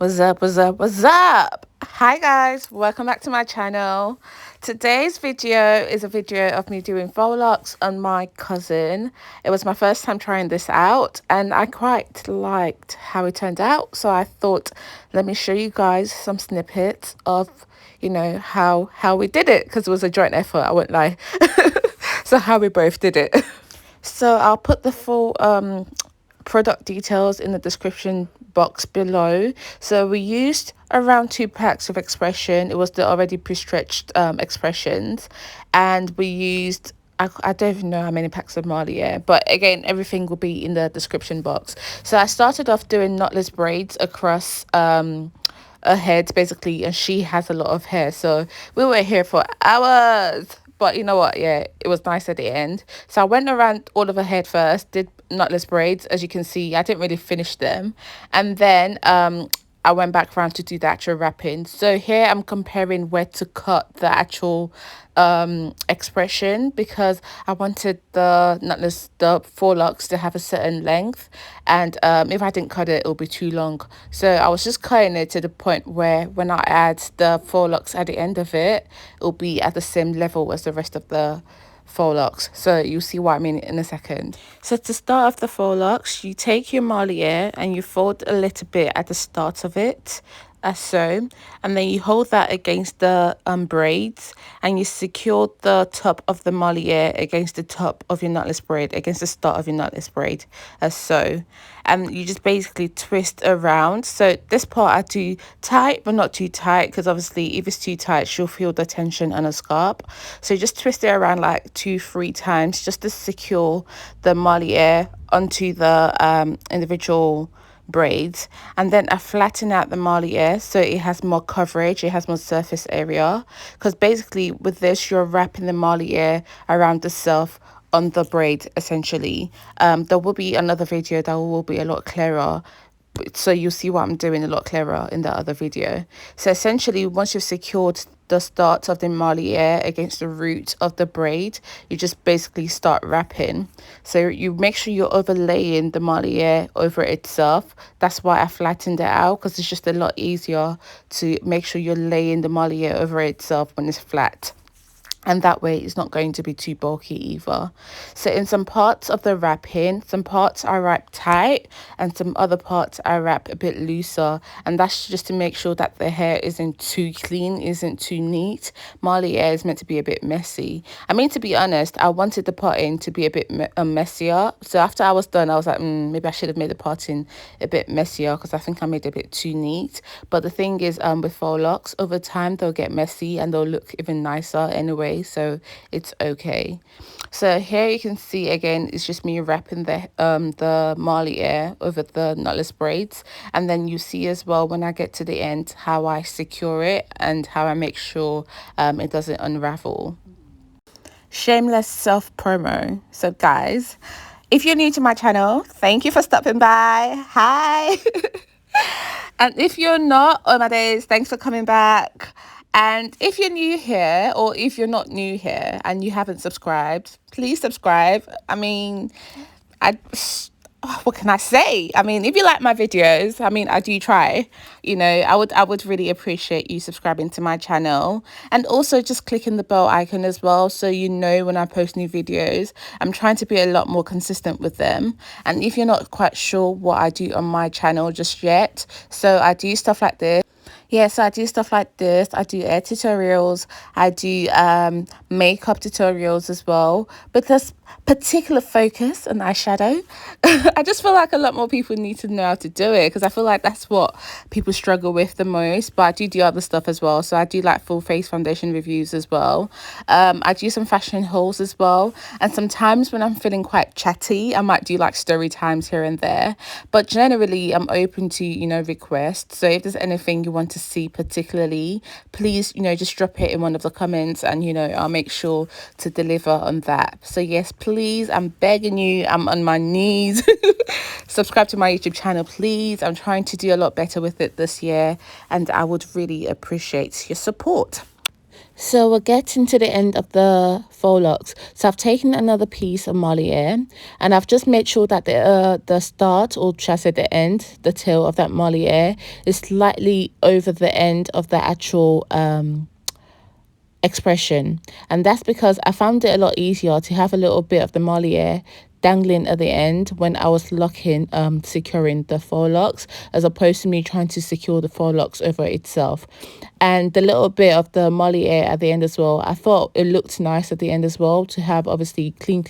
What's up? What's up? What's up? Hi guys, welcome back to my channel. Today's video is a video of me doing faux locks on my cousin. It was my first time trying this out and I quite liked how it turned out. So I thought, let me show you guys some snippets of, how we did it, because it was a joint effort, I won't lie. So how we both did it. So I'll put the full product details in the description box below. So we used around 2 packs of expression. It was the already pre-stretched expressions, and we used I don't even know how many packs of Marley, yeah, but again, everything will be in the description box. So I started off doing knotless braids across her head basically, and she has a lot of hair, so we were here for hours. But you know what, yeah, it was nice at the end. So I went around all of her head first, did knotless braids. As you can see, I didn't really finish them, and then I went back around to do the actual wrapping. So here I'm comparing where to cut the actual expression, because I wanted the faux locks to have a certain length, and if I didn't cut it, it'll be too long. So I was just cutting it to the point where when I add the faux locks at the end of it, it'll be at the same level as the rest of the faux locks. So you'll see what I mean in a second. So to start off the faux locks, you take your Marley and you fold a little bit at the start of it, as so, and then you hold that against the braids, and you secure the top of the Marley against the top of your knotless braid, against the start of your knotless braid, as so, and you just basically twist around. So this part I do tight but not too tight, because obviously if it's too tight she'll feel the tension on a scalp. So just twist it around like 2-3 times just to secure the Marley onto the individual braids, and then I flatten out the Marley so it has more coverage, it has more surface area, because basically with this you're wrapping the Marley around the self on the braid essentially. There will be another video that will be a lot clearer, so you'll see what I'm doing a lot clearer in the other video. So essentially, once you've secured the start of the Marley against the root of the braid, you just basically start wrapping. So you make sure you're overlaying the Marley over itself. That's why I flattened it out, because it's just a lot easier to make sure you're laying the Marley over itself when it's flat, and that way it's not going to be too bulky either. So in some parts of the wrapping, some parts I wrap tight and some other parts I wrap a bit looser, and that's just to make sure that the hair isn't too clean, isn't too neat. Marley hair is meant to be a bit messy. I mean, to be honest, I wanted the parting to be a bit messier. So after I was done, I was like, maybe I should have made the parting a bit messier, because I think I made it a bit too neat. But the thing is, with faux locks, over time they'll get messy and they'll look even nicer anyway, so it's okay. So here you can see again, it's just me wrapping the Marley over the knotless braids, and then you see as well when I get to the end how I secure it and how I make sure it doesn't unravel. Shameless self promo. So guys, if you're new to my channel, thank you for stopping by. Hi. And if you're not, oh my days, thanks for coming back. And if you're new here, or if you're not new here and you haven't subscribed, please subscribe. I mean, what can I say? I mean, if you like my videos, I mean, I do try, I would really appreciate you subscribing to my channel, and also just clicking the bell icon as well, so you know when I post new videos. I'm trying to be a lot more consistent with them. And if you're not quite sure what I do on my channel just yet, so I do stuff like this. Yeah, so I do stuff like this. I do hair tutorials. I do makeup tutorials as well. But there's particular focus on eyeshadow. I just feel like a lot more people need to know how to do it, because I feel like that's what people struggle with the most. But I do other stuff as well. So I do like full face foundation reviews as well. I do some fashion hauls as well. And sometimes when I'm feeling quite chatty, I might do like story times here and there. But generally, I'm open to, requests. So if there's anything you want to see particularly, please, just drop it in one of the comments, and I'll make sure to deliver on that. So yes, please, I'm begging you, I'm on my knees. Subscribe to my YouTube channel, please. I'm trying to do a lot better with it this year, and I would really appreciate your support. So we're getting to the end of the faux locks. So I've taken another piece of Marley hair, and I've just made sure that the start, or should I say the end, the tail of that Marley hair is slightly over the end of the actual expression. And that's because I found it a lot easier to have a little bit of the Marley hair dangling at the end when I was securing the faux locks, as opposed to me trying to secure the faux locks over itself. And the little bit of the Marley hair at the end as well, I thought it looked nice at the end as well, to have obviously clean,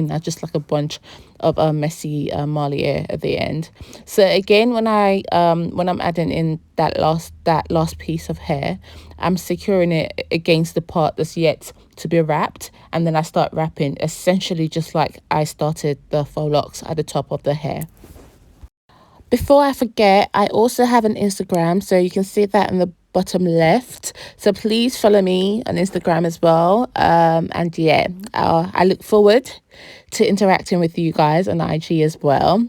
not just like a bunch of messy Marley hair at the end. So again, when I'm adding in that last piece of hair, I'm securing it against the part that's yet to be wrapped, and then I start wrapping essentially just like I started the faux locks at the top of the hair. Before I forget, I also have an Instagram, so you can see that in the bottom left. So please follow me on Instagram as well. And yeah, I look forward to interacting with you guys on IG as well.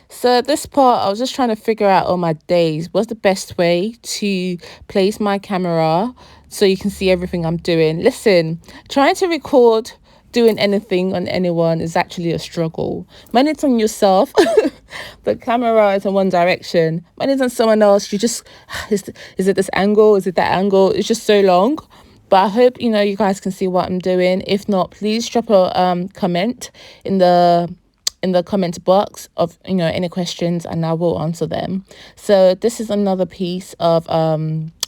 So at this part, I was just trying to figure out on my days what's the best way to place my camera so you can see everything I'm doing. Listen, trying to record doing anything on anyone is actually a struggle. When it's on yourself, the camera is in one direction. When it's on someone else, you just, is it this angle? Is it that angle? It's just so long. But I hope, you guys can see what I'm doing. If not, please drop a comment in the comment box of any questions, and I will answer them. So this is another piece of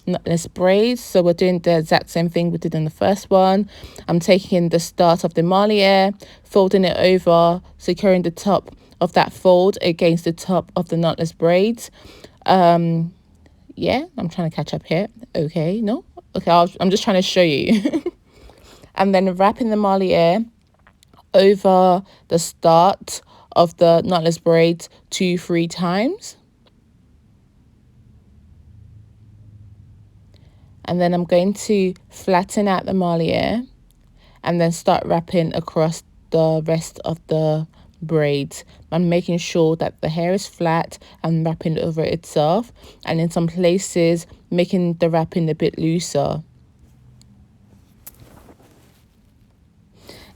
knotless braids. So we're doing the exact same thing we did in the first one. I'm taking the start of the Marley hair, folding it over, securing the top of that fold against the top of the knotless braids. Yeah, I'm trying to catch up here. Okay, no, okay, I'm just trying to show you. And then wrapping the Marley hair over the start of the knotless braids 2-3 times. And then I'm going to flatten out the Marley hair and then start wrapping across the rest of the braids. I'm making sure that the hair is flat and wrapping over itself, and in some places making the wrapping a bit looser.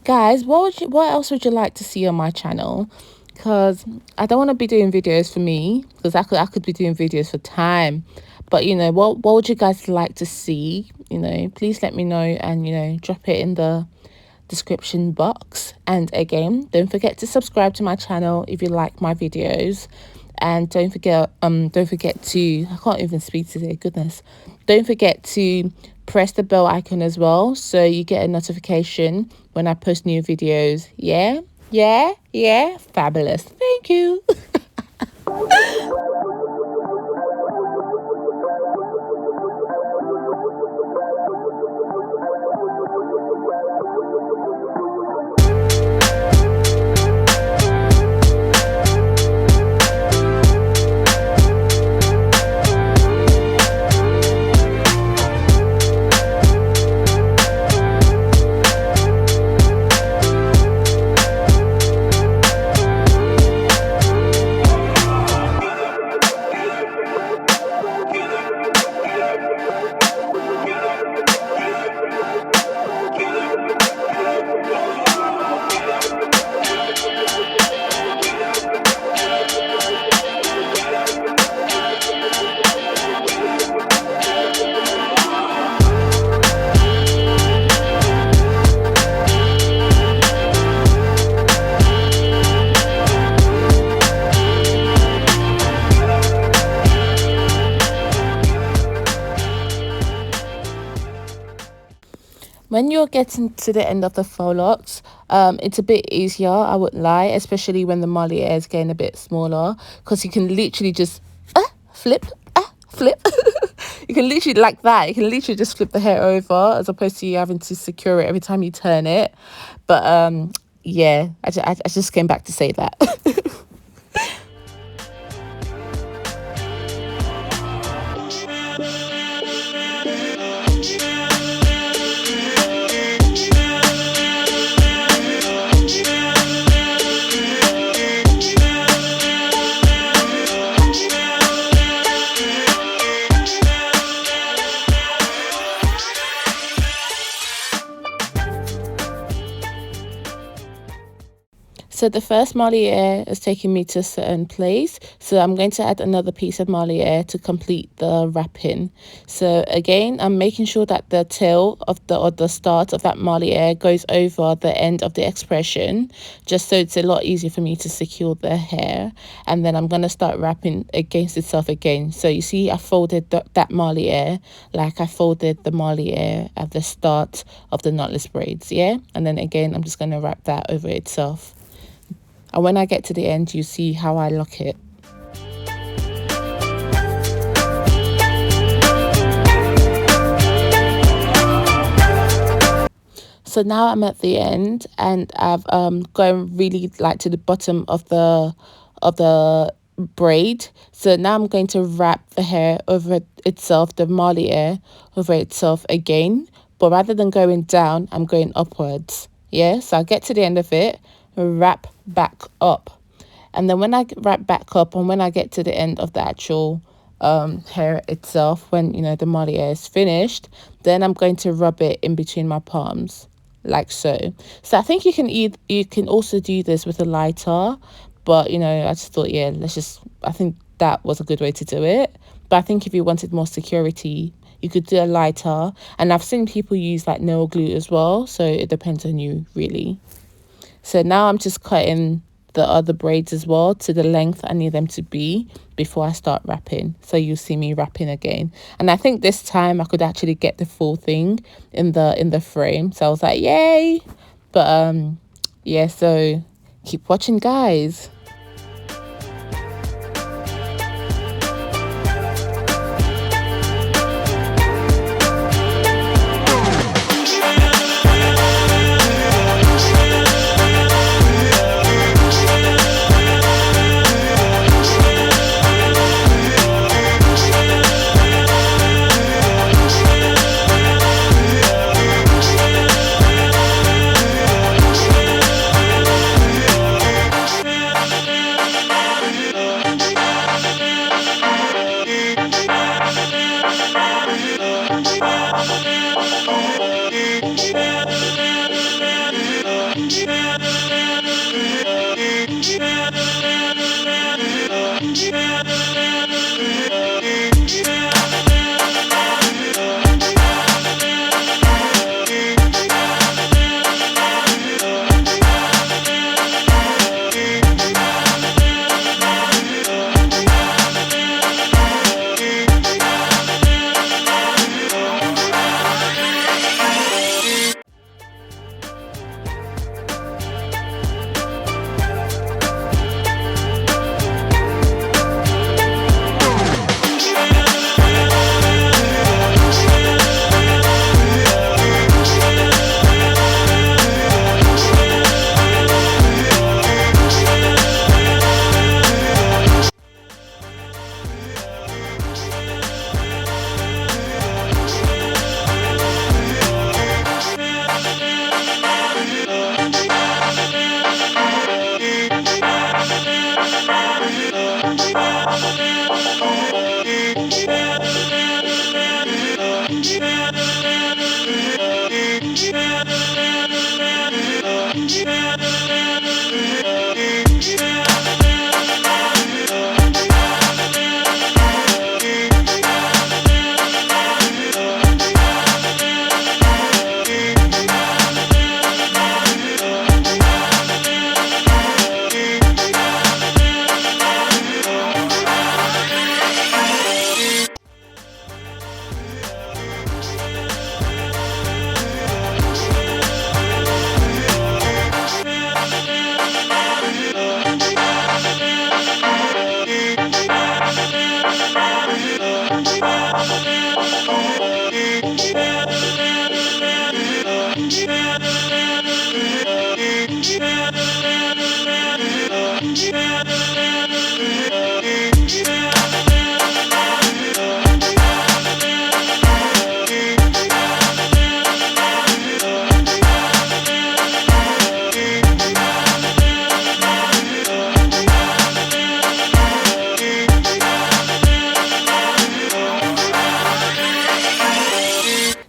Guys, what else would you like to see on my channel? Because I don't want to be doing videos for me, because I could be doing videos for time. But what would you guys like to see? Please let me know, and drop it in the description box. And again, don't forget to subscribe to my channel if you like my videos. And don't forget to, I can't even speak today, goodness. Don't forget to press the bell icon as well, so you get a notification when I post new videos. Yeah, fabulous. Thank you. When you're getting to the end of the faux locks, it's a bit easier, I wouldn't lie, especially when the Marley hair is getting a bit smaller, because you can literally just flip. You can literally, like that, you can literally just flip the hair over, as opposed to you having to secure it every time you turn it. But yeah, I just came back to say that. So the first Marley is taking me to a certain place. So I'm going to add another piece of Marley to complete the wrapping. So again, I'm making sure that the tail of the or the start of that Marley goes over the end of the expression, just so it's a lot easier for me to secure the hair. And then I'm going to start wrapping against itself again. So you see, I folded that Marley like I folded the Marley at the start of the knotless braids, yeah? And then again, I'm just going to wrap that over itself. And when I get to the end, you see how I lock it. So now I'm at the end, and I've gone really like to the bottom of the braid. So now I'm going to wrap the hair over itself, the Marley over itself again. But rather than going down, I'm going upwards. Yeah, so I get to the end of it, wrap back up. And then when I wrap back up and when I get to the end of the actual hair itself, when you know the Marley is finished, then I'm going to rub it in between my palms like so. So I think you can also do this with a lighter, but you know, I just thought, yeah, I think that was a good way to do it. But I think if you wanted more security, you could do a lighter, and I've seen people use like nail glue as well, so it depends on you really. So now I'm just cutting the other braids as well to the length I need them to be before I start wrapping. So you see me wrapping again. And I think this time I could actually get the full thing in the frame. So I was like, yay. But yeah, so keep watching, guys.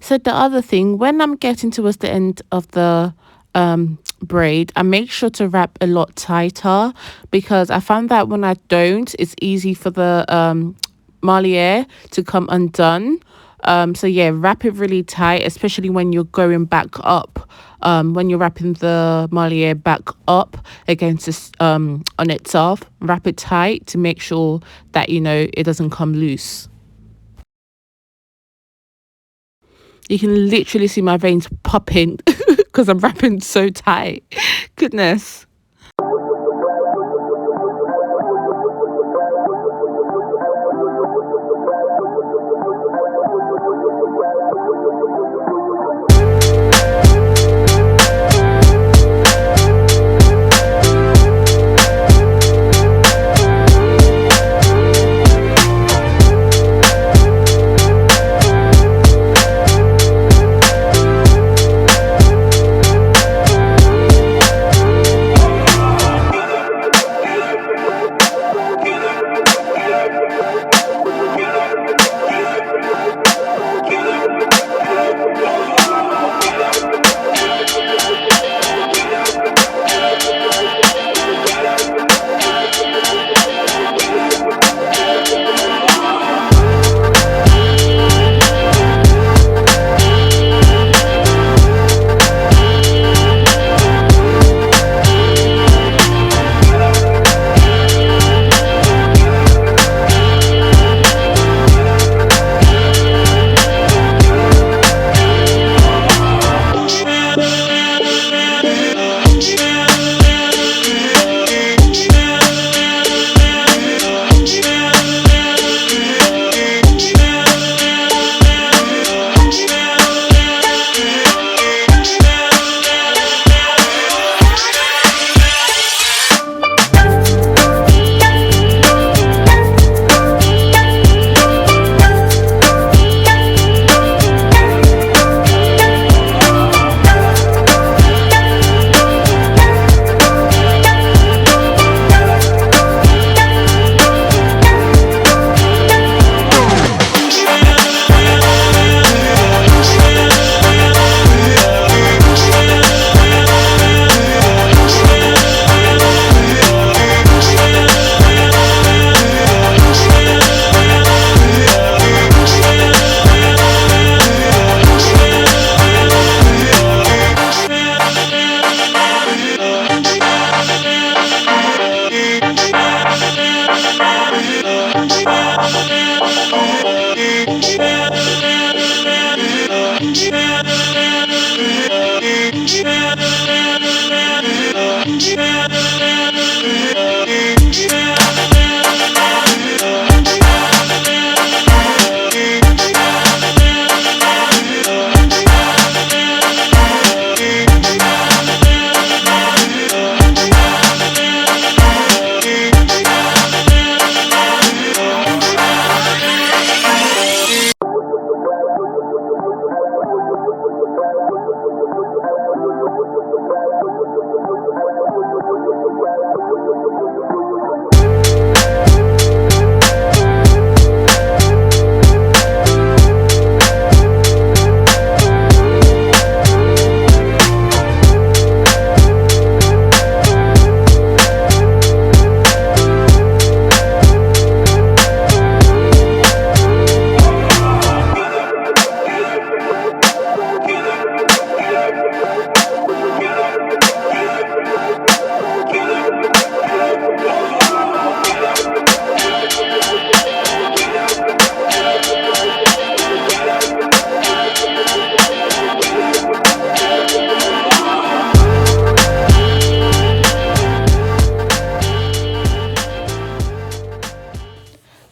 So the other thing, when I'm getting towards the end of the braid, I make sure to wrap a lot tighter, because I found that when I don't, it's easy for the Marley to come undone. So yeah, wrap it really tight, especially when you're going back up. When you're wrapping the Marley back up against this on itself, wrap it tight to make sure that it doesn't come loose. You can literally see my veins popping because I'm wrapping so tight. Goodness.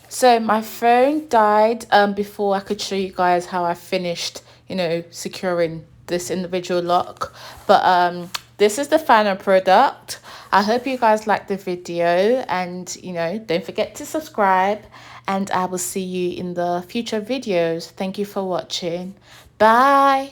So my phone died before I could show you guys how I finished, securing this individual lock. But this is the final product. I hope you guys liked the video, and don't forget to subscribe, and I will see you in the future videos. Thank you for watching. Bye.